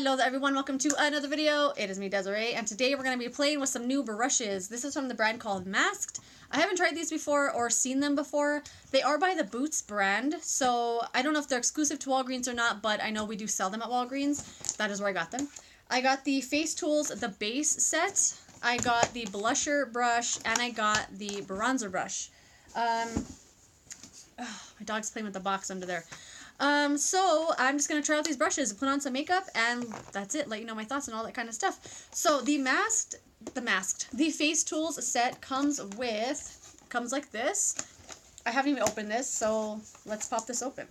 Hello there everyone, welcome to another video. It is me, Desiree, and today we're going to be playing with some new brushes. This is from the brand called Masqd. I haven't tried these before or seen them before. They are by the Boots brand, so I don't know if they're exclusive to Walgreens or not, but I know we do sell them at Walgreens. That is where I got them. I got the Face Tools, the base set. I got the blusher brush, and I got the bronzer brush. My dog's playing with the box under there. So I'm just going to try out these brushes and put on some makeup, and that's it. Let you know my thoughts and all that kind of stuff. So the Face Tools set comes like this. I haven't even opened this, so let's pop this open.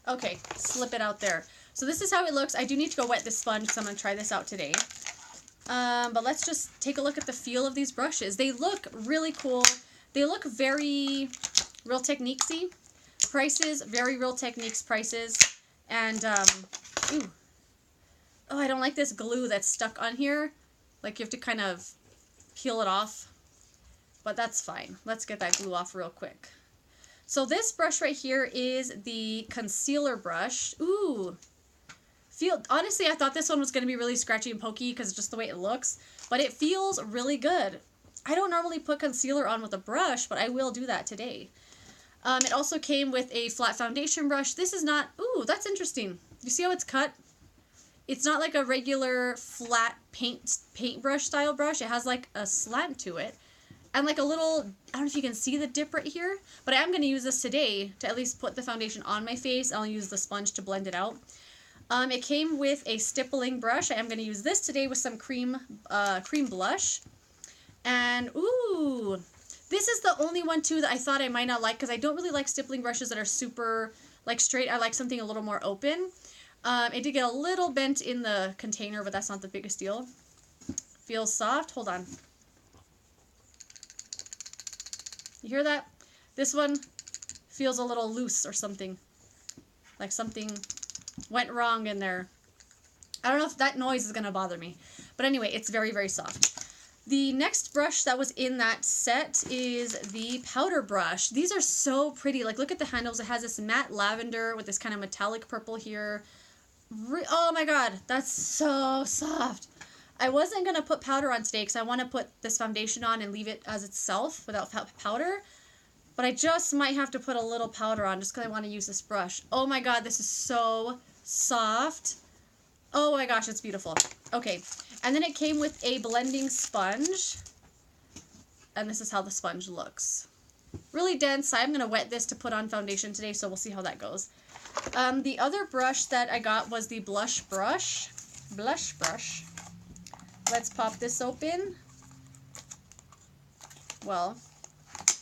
Okay, slip it out there. So this is how it looks. I do need to go wet this sponge because I'm going to try this out today. But let's just take a look at the feel of these brushes. They look really cool. They look very Real Techniques-y. Prices, very Real Techniques prices. And, ooh. Oh, I don't like this glue that's stuck on here. Like, you have to kind of peel it off. But that's fine. Let's get that glue off real quick. So this brush right here is the concealer brush. Ooh. Honestly, I thought this one was going to be really scratchy and pokey because it's just the way it looks, but it feels really good. I don't normally put concealer on with a brush, but I will do that today. It also came with a flat foundation brush. This is not, ooh, that's interesting. You see how it's cut? It's not like a regular flat paintbrush style brush. It has like a slant to it. And like a little, I don't know if you can see the dip right here, but I am going to use this today to at least put the foundation on my face. I'll use the sponge to blend it out. It came with a stippling brush. I am going to use this today with some cream blush. And, ooh, this is the only one, too, that I thought I might not like, because I don't really like stippling brushes that are super, like, straight. I like something a little more open. It did get a little bent in the container, but that's not the biggest deal. Feels soft. Hold on. You hear that? This one feels a little loose or something. Like something went wrong in there. I don't know if that noise is going to bother me. But anyway, it's very, very soft. The next brush that was in that set is the powder brush. These are so pretty. Like, look at the handles. It has this matte lavender with this kind of metallic purple here. Oh my god, that's so soft. I wasn't going to put powder on today because I want to put this foundation on and leave it as itself without powder. But I just might have to put a little powder on just because I want to use this brush. Oh my god, this is so soft. Oh my gosh, it's beautiful. Okay, and then it came with a blending sponge. And this is how the sponge looks. Really dense. I'm going to wet this to put on foundation today, so we'll see how that goes. The other brush that I got was the blush brush. Let's pop this open. Well,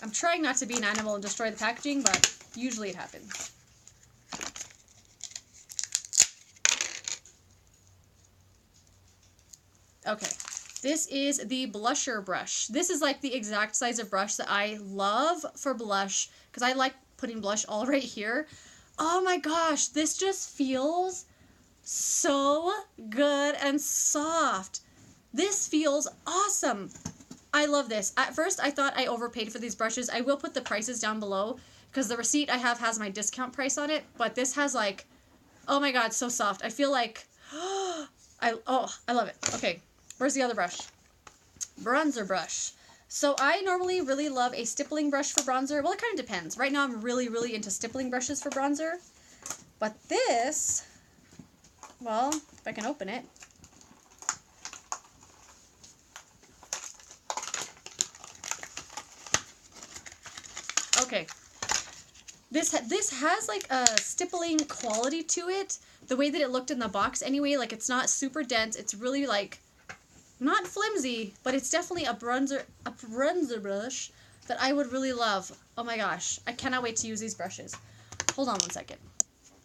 I'm trying not to be an animal and destroy the packaging, but usually it happens. Okay, this is the blusher brush. This is like the exact size of brush that I love for blush, because I like putting blush all right here. Oh my gosh, this just feels so good and soft. This feels awesome. I love this. At first, I thought I overpaid for these brushes. I will put the prices down below because the receipt I have has my discount price on it. But this has like, oh my god, so soft. I feel like, I love it. Okay, where's the other brush? Bronzer brush. So I normally really love a stippling brush for bronzer. Well, it kind of depends. Right now, I'm really, really into stippling brushes for bronzer. But this, well, if I can open it. Okay, this has like a stippling quality to it, the way that it looked in the box anyway. Like, it's not super dense, it's really like, not flimsy, but it's definitely a bronzer brush that I would really love. Oh my gosh, I cannot wait to use these brushes. Hold on one second.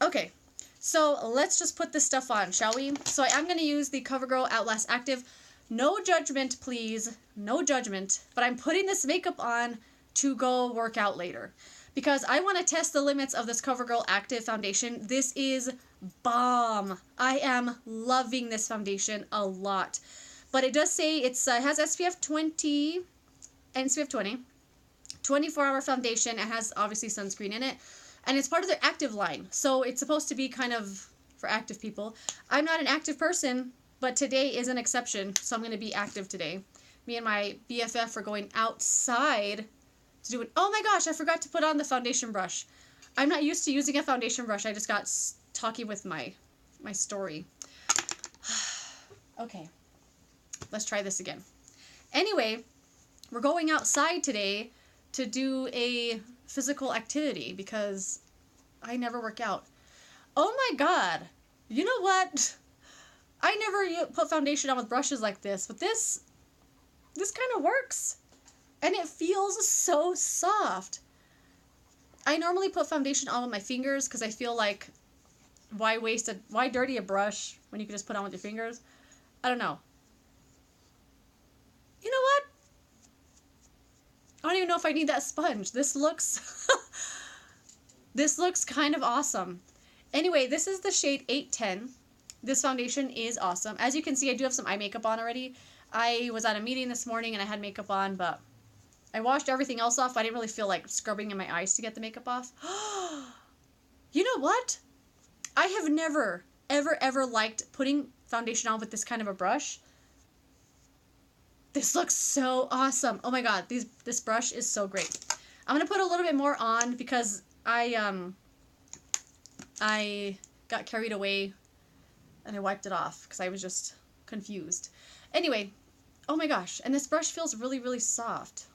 Okay, so let's just put this stuff on, shall we? So I am going to use the CoverGirl Outlast Active. No judgment, please, no judgment, but I'm putting this makeup on to go work out later, because I want to test the limits of this CoverGirl Active foundation. This is bomb. I am loving this foundation a lot. But it does say it has SPF 20 and SPF 20, 24-hour foundation. It has obviously sunscreen in it. And it's part of their active line. So it's supposed to be kind of for active people. I'm not an active person, but today is an exception. So I'm going to be active today. Me and my BFF are going outside to do it. Oh my gosh, I forgot to put on the foundation brush. I'm not used to using a foundation brush. I just got talking with my story. Okay, let's try this again. Anyway, we're going outside today to do a physical activity because I never work out. Oh my god, you know what? I never put foundation on with brushes like this, but this kind of works. And it feels so soft. I normally put foundation on with my fingers because I feel like why dirty a brush when you can just put on with your fingers? I don't know. You know what? I don't even know if I need that sponge. This looks this looks kind of awesome. Anyway, this is the shade 810. This foundation is awesome. As you can see, I do have some eye makeup on already. I was at a meeting this morning and I had makeup on, but I washed everything else off. I didn't really feel like scrubbing in my eyes to get the makeup off. You know what? I have never, ever liked putting foundation on with this kind of a brush. This looks so awesome. Oh my god, this brush is so great. I'm going to put a little bit more on because I got carried away and I wiped it off because I was just confused. Anyway, oh my gosh, and this brush feels really, really soft.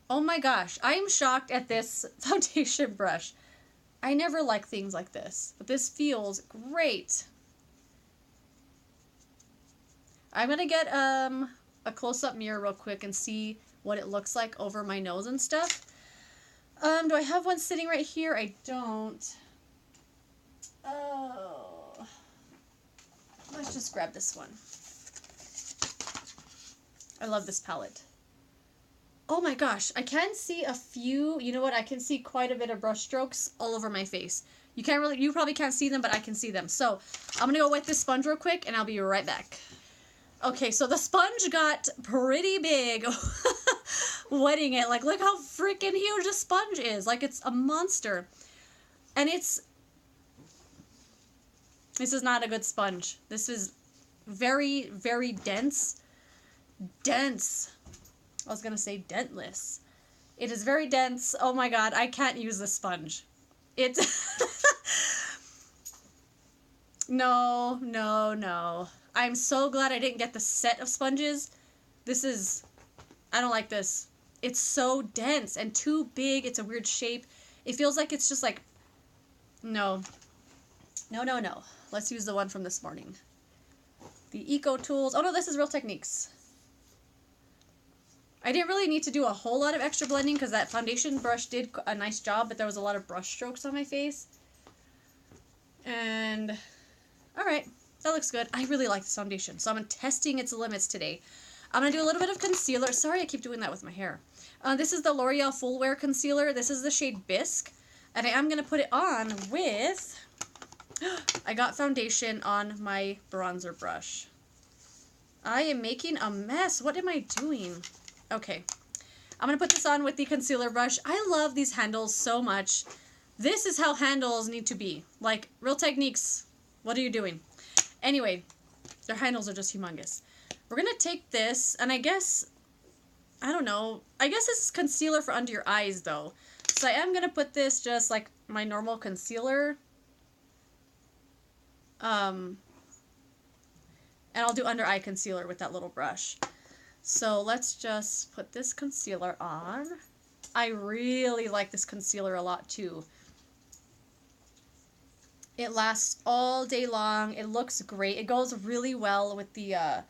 Oh my gosh, I am shocked at this foundation brush. I never like things like this, but this feels great. I'm gonna get a close-up mirror real quick and see what it looks like over my nose and stuff. Do I have one sitting right here? I don't. Oh. Let's just grab this one. I love this palette. Oh my gosh, I can see a few, you know what, I can see quite a bit of brush strokes all over my face. You probably can't see them, but I can see them. So, I'm gonna go wet this sponge real quick and I'll be right back. Okay, so the sponge got pretty big wetting it. Like, look how freaking huge this sponge is. Like, it's a monster. And this is not a good sponge. This is very, very dense. Dense. I was going to say dentless. It is very dense. Oh my god, I can't use this sponge. No, no, no. I'm so glad I didn't get the set of sponges. I don't like this. It's so dense and too big. It's a weird shape. It feels like it's just like, no. No, no, no. Let's use the one from this morning. The Eco Tools. Oh no, this is Real Techniques. I didn't really need to do a whole lot of extra blending because that foundation brush did a nice job, but there was a lot of brush strokes on my face. And, alright. That looks good. I really like this foundation, so I'm testing its limits today. I'm going to do a little bit of concealer. Sorry, I keep doing that with my hair. This is the L'Oreal Full Wear Concealer. This is the shade Bisque, and I am going to put it on with... I got foundation on my bronzer brush. I am making a mess. What am I doing? Okay. I'm going to put this on with the concealer brush. I love these handles so much. This is how handles need to be. Like, Real Techniques, what are you doing? Anyway, their handles are just humongous. We're going to take this, and I guess, I don't know, I guess this is concealer for under your eyes, though. So I am going to put this just like my normal concealer. And I'll do under eye concealer with that little brush. So let's just put this concealer on. I really like this concealer a lot, too. It lasts all day long. It looks great. It goes really well with the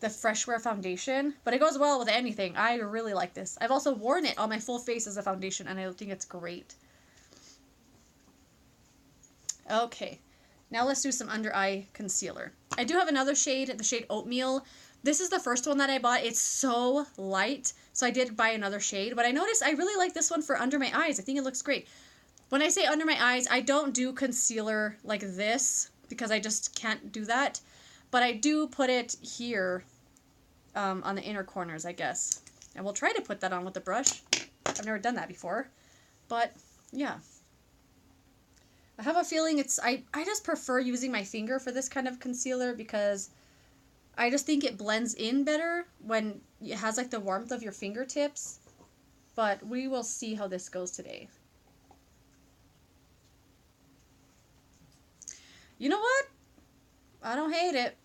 Fresh Wear foundation, but it goes well with anything. I really like this. I've also worn it on my full face as a foundation, and I think it's great. Okay, now let's do some under eye concealer. I do have another shade, the shade Oatmeal. This is the first one that I bought. It's so light, so I did buy another shade, but I noticed I really like this one for under my eyes. I think it looks great. When I say under my eyes, I don't do concealer like this because I just can't do that. But I do put it here on the inner corners, I guess. And we'll try to put that on with the brush. I've never done that before. But, yeah. I have a feeling I just prefer using my finger for this kind of concealer because I just think it blends in better when it has like the warmth of your fingertips. But we will see how this goes today. You know what? I don't hate it.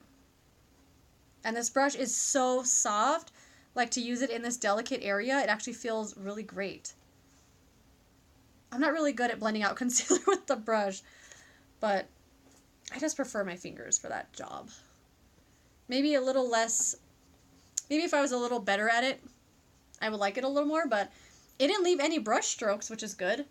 And this brush is so soft. Like, to use it in this delicate area, it actually feels really great. I'm not really good at blending out concealer with the brush, but I just prefer my fingers for that job. Maybe a little less, maybe if I was a little better at it, I would like it a little more, but it didn't leave any brush strokes, which is good.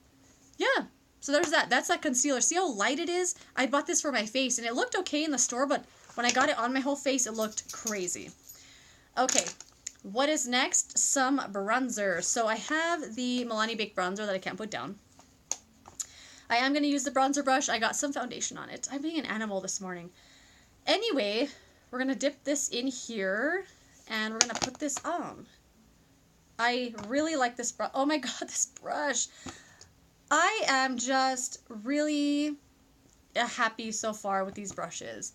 Yeah, so there's that. That's that concealer. See how light it is? I bought this for my face, and it looked okay in the store, but when I got it on my whole face, it looked crazy. Okay, what is next? Some bronzer. So I have the Milani Baked Bronzer that I can't put down. I am going to use the bronzer brush. I got some foundation on it. I'm being an animal this morning. Anyway, we're going to dip this in here, and we're going to put this on. I really like this brush. Oh my god, this brush. I am just really happy so far with these brushes.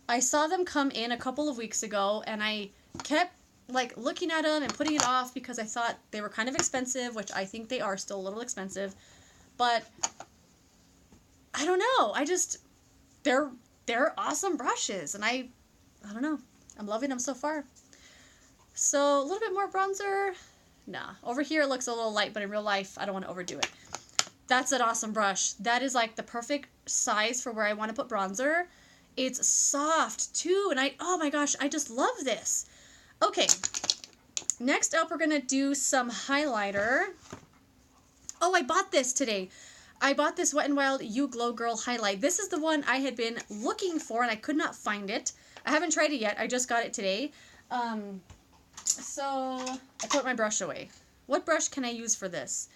I saw them come in a couple of weeks ago, and I kept like looking at them and putting it off because I thought they were kind of expensive, which I think they are still a little expensive. But I don't know. They're awesome brushes, and I don't know. I'm loving them so far. So a little bit more bronzer. Nah, over here it looks a little light, but in real life I don't want to overdo it. That's an awesome brush. That is like the perfect size for where I want to put bronzer. It's soft too, and oh my gosh, I just love this. Okay, next up we're gonna do some highlighter. Oh, I bought this today. I bought this Wet n Wild You Glow Girl highlight. This is the one I had been looking for and I could not find it. I haven't tried it yet. I just got it today. So I put my brush away. What brush can I use for this?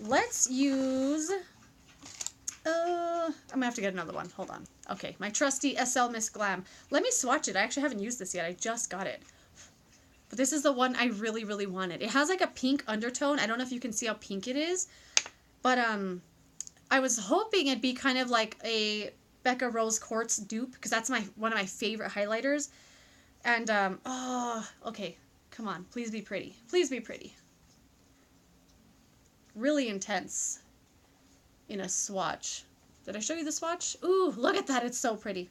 Let's use... I'm gonna have to get another one. Hold on. Okay, my trusty SL Miss Glam. Let me swatch it. I actually haven't used this yet. I just got it. But this is the one I really, really wanted. It has like a pink undertone. I don't know if you can see how pink it is. But I was hoping it'd be kind of like a Becca Rose Quartz dupe, because that's one of my favorite highlighters. And, oh, okay. Come on. Please be pretty. Please be pretty. Really intense in a swatch. Did I show you the swatch? Ooh, look at that. It's so pretty.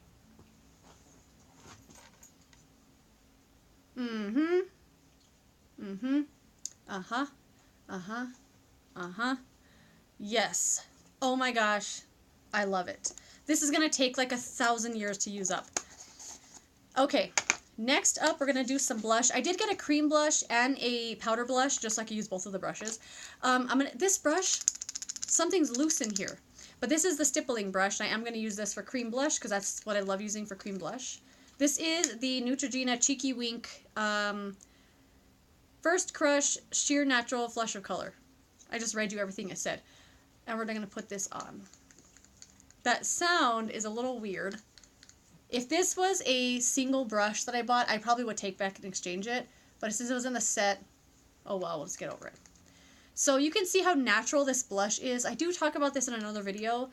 Mm-hmm. Mm-hmm. Uh-huh. Uh-huh. Uh-huh. Yes. Oh my gosh. I love it. This is going to take like 1,000 years to use up. Okay. Next up, we're going to do some blush. I did get a cream blush and a powder blush, just like I use both of the brushes. This brush, something's loose in here. But this is the Stippling Brush, and I am going to use this for cream blush, because that's what I love using for cream blush. This is the Neutrogena Cheeky Wink First Crush Sheer Natural Flush of Color. I just read you everything I said. And we're going to put this on. That sound is a little weird. If this was a single brush that I bought, I probably would take back and exchange it. But since it was in the set, oh well, let's get over it. So you can see how natural this blush is. I do talk about this in another video.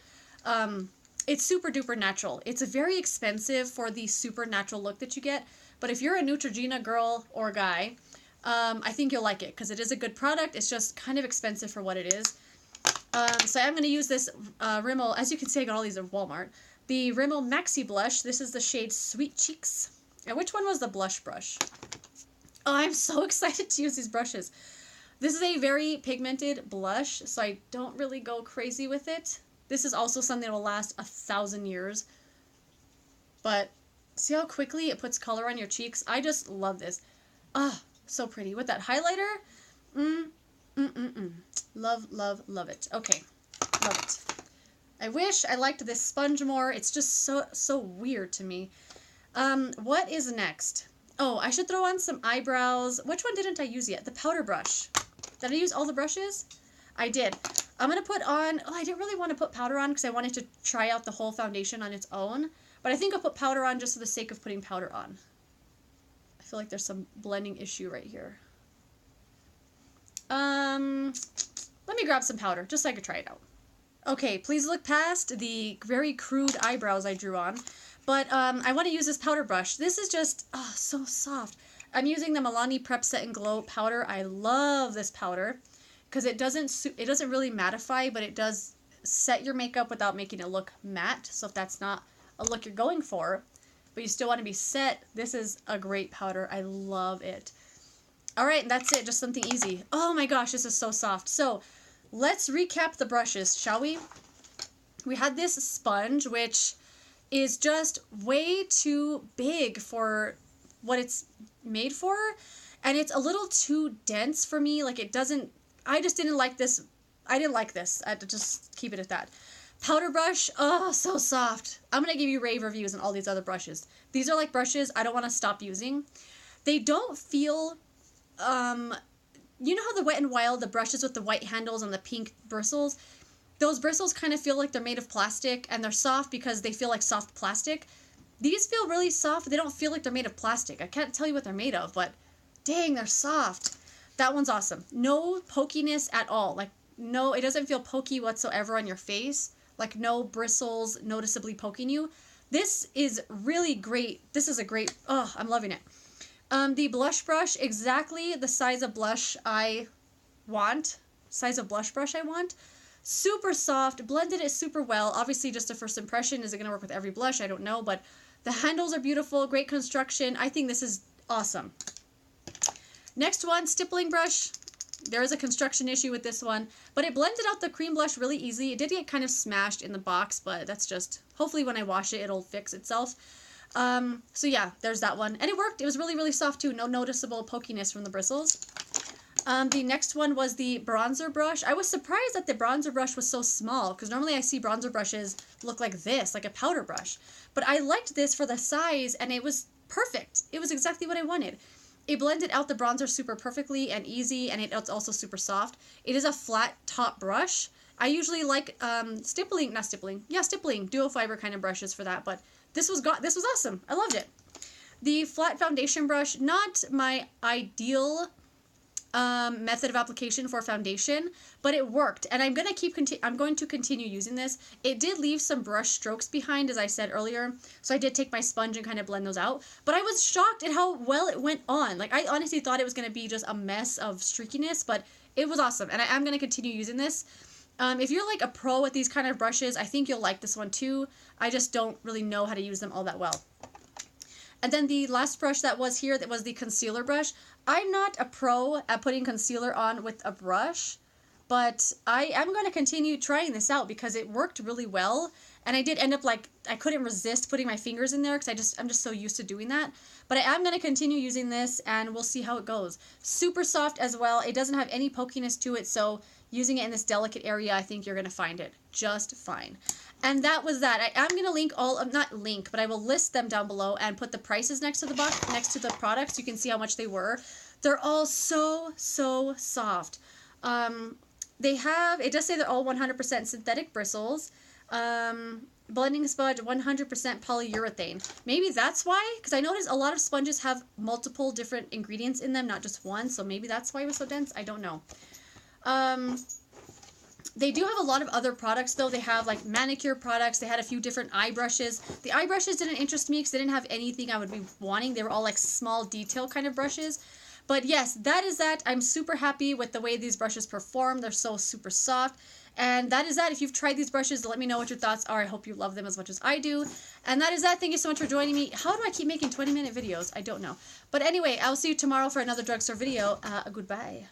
It's super duper natural. It's very expensive for the super natural look that you get. But if you're a Neutrogena girl or guy, I think you'll like it, because it is a good product. It's just kind of expensive for what it is. So I'm going to use this Rimmel, as you can see I got all these at Walmart. The Rimmel Maxi blush. This is the shade Sweet Cheeks. And which one was the blush brush? Oh, I'm so excited to use these brushes. This is a very pigmented blush, so I don't really go crazy with it. This is also something that will last 1,000 years. But see how quickly it puts color on your cheeks? I just love this. Ah, so pretty. With that highlighter, love, love, love it. Okay, love it. I wish I liked this sponge more. It's just so weird to me. What is next? Oh, I should throw on some eyebrows. Which one didn't I use yet? The powder brush. Did I use all the brushes? I did. I'm going to put on... Oh, I didn't really want to put powder on because I wanted to try out the whole foundation on its own. But I think I'll put powder on just for the sake of putting powder on. I feel like there's some blending issue right here. Let me grab some powder, just so I could try it out. Okay, please look past the very crude eyebrows I drew on. But I want to use this powder brush. This is just, oh, so soft. I'm using the Milani Prep Set and Glow powder. I love this powder because it doesn't really mattify, but it does set your makeup without making it look matte. So if that's not a look you're going for, but you still want to be set, this is a great powder. I love it. All right, and that's it. Just something easy. Oh my gosh, this is so soft. So let's recap the brushes, shall we? We had this sponge, which is just way too big for what it's made for, and it's a little too dense for me. Like, it doesn't, I just didn't like this. I didn't like this. I had to just keep it at that. Powder brush, oh, so soft. I'm gonna give you rave reviews on all these other brushes. These are like brushes I don't want to stop using. They don't feel, you know how the Wet n Wild, the brushes with the white handles and the pink bristles, those bristles kind of feel like they're made of plastic, and they're soft because they feel like soft plastic. These feel really soft. They don't feel like they're made of plastic. I can't tell you what they're made of, but dang, they're soft. That one's awesome. No pokiness at all. Like, no, it doesn't feel pokey whatsoever on your face. Like, no bristles noticeably poking you. This is really great. This is a great, oh, I'm loving it. The blush brush, exactly the size of blush I want. Size of blush brush I want. Super soft, blended it super well. Obviously, just a first impression. Is it going to work with every blush? I don't know, but the handles are beautiful, great construction. I think this is awesome. Next one, stippling brush. There is a construction issue with this one, but it blended out the cream blush really easy. It did get kind of smashed in the box, but that's just, hopefully when I wash it, it'll fix itself. So yeah, there's that one. And it worked. It was really, really soft too. No noticeable pokiness from the bristles. The next one was the bronzer brush. I was surprised that the bronzer brush was so small, because normally I see bronzer brushes look like this, like a powder brush. But I liked this for the size, and it was perfect. It was exactly what I wanted. It blended out the bronzer super perfectly and easy, and it's also super soft. It is a flat top brush. I usually like stippling duo fiber kind of brushes for that, but this was awesome. I loved it. The flat foundation brush, not my ideal method of application for foundation, but it worked, and I'm going to continue using this. It did leave some brush strokes behind, as I said earlier, so I did take my sponge and kind of blend those out, but I was shocked at how well it went on. Like, I honestly thought it was going to be just a mess of streakiness, but it was awesome, and I am going to continue using this. If you're like a pro at these kind of brushes, I think you'll like this one too. I just don't really know how to use them all that well. And then the last brush that was here, that was the concealer brush. I'm not a pro at putting concealer on with a brush, but I am going to continue trying this out because it worked really well. And I did end up, like, I couldn't resist putting my fingers in there because I'm just so used to doing that. But I am going to continue using this, and we'll see how it goes. Super soft as well. It doesn't have any pokiness to it, so using it in this delicate area, I think you're going to find it just fine. And that was that. I am going to link not link, but I will list them down below and put the prices next to the box, next to the products. You can see how much they were. They're all so, so soft. It does say they're all 100% synthetic bristles. Blending sponge, 100% polyurethane. Maybe that's why, because I noticed a lot of sponges have multiple different ingredients in them, not just one, so maybe that's why it was so dense. I don't know. They do have a lot of other products, though. They have, like, manicure products. They had a few different eye brushes. The eye brushes didn't interest me because they didn't have anything I would be wanting. They were all, like, small detail kind of brushes. But, yes, that is that. I'm super happy with the way these brushes perform. They're so super soft. And that is that. If you've tried these brushes, let me know what your thoughts are. I hope you love them as much as I do. And that is that. Thank you so much for joining me. How do I keep making 20-minute videos? I don't know. But anyway, I'll see you tomorrow for another drugstore video. Goodbye.